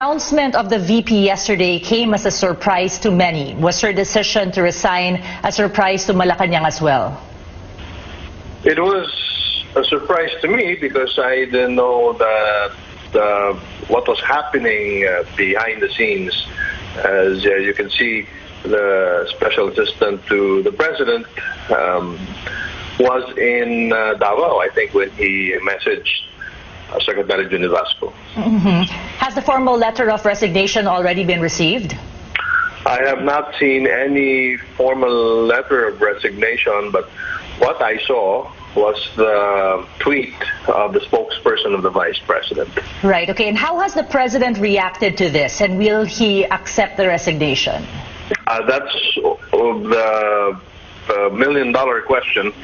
Announcement of the VP yesterday came as a surprise to many. Was her decision to resign a surprise to Malacanang as well? It was a surprise to me because I didn't know that what was happening behind the scenes. As you can see, the special assistant to the president was in Davao, I think, when he messaged Secretary Junivasco. Has the formal letter of resignation already been received? I have not seen any formal letter of resignation, but what I saw was the tweet of the spokesperson of the Vice President. Right, okay. And how has the President reacted to this, and will he accept the resignation? That's the million-dollar question,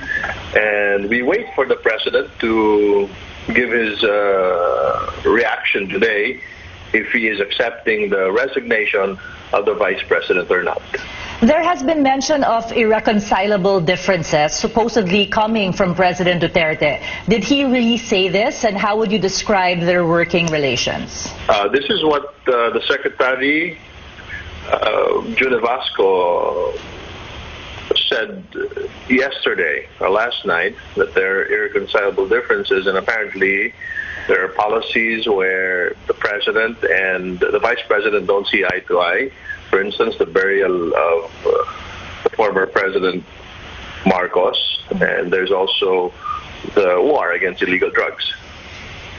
and we wait for the President to give his reaction today if he is accepting the resignation of the Vice President or not. There has been mention of irreconcilable differences supposedly coming from President Duterte. Did he really say this, and how would you describe their working relations? This is what the Secretary Junivasco said yesterday or last night, that there are irreconcilable differences, and apparently there are policies where the President and the Vice President don't see eye to eye. For instance, the burial of the former President Marcos, and there's also the war against illegal drugs.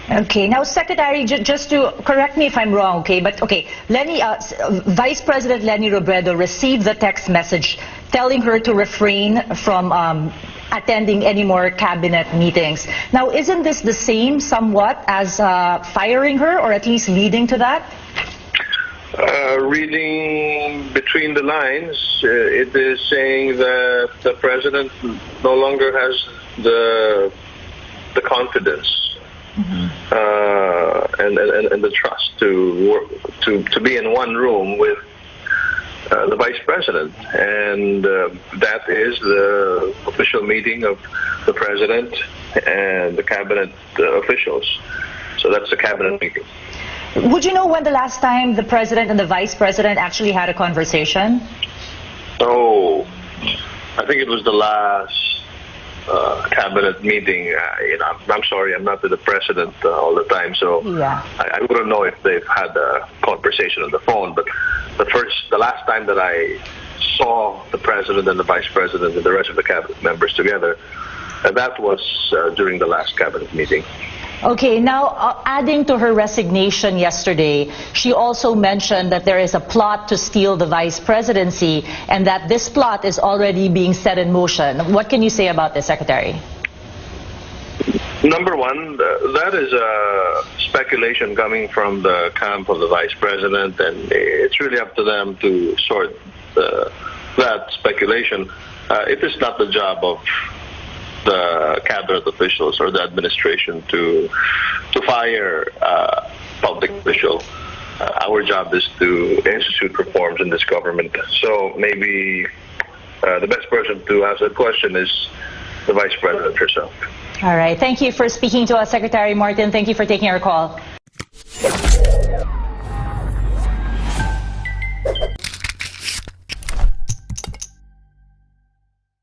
Okay, now Secretary, just to correct me if I'm wrong, okay, but okay, Vice President Leni Robredo received the text message telling her to refrain from attending any more cabinet meetings. Now, isn't this the same somewhat as firing her, or at least leading to that? Reading between the lines, it is saying that the President no longer has the confidence and the trust to be in one room with the Vice President, and that is the official meeting of the President and the cabinet officials. So that's the cabinet meeting. Would you know when the last time the President and the Vice President actually had a conversation? Oh, I think it was the last cabinet meeting. I'm sorry, I'm not with the President all the time, so yeah. I wouldn't know if they've had a conversation on the phone. But the last time that I saw the President and the Vice President and the rest of the cabinet members together, that was during the last cabinet meeting. Okay, now adding to her resignation yesterday, she also mentioned that there is a plot to steal the vice presidency and that this plot is already being set in motion. What can you say about this, Secretary? Number one, that is a speculation coming from the camp of the Vice President, and it's really up to them to sort that speculation. It is not the job of the cabinet officials or the administration to fire a public official. Our job is to institute reforms in this government. So maybe the best person to ask that question is the Vice President herself. All right. Thank you for speaking to us, Secretary Martin. Thank you for taking our call.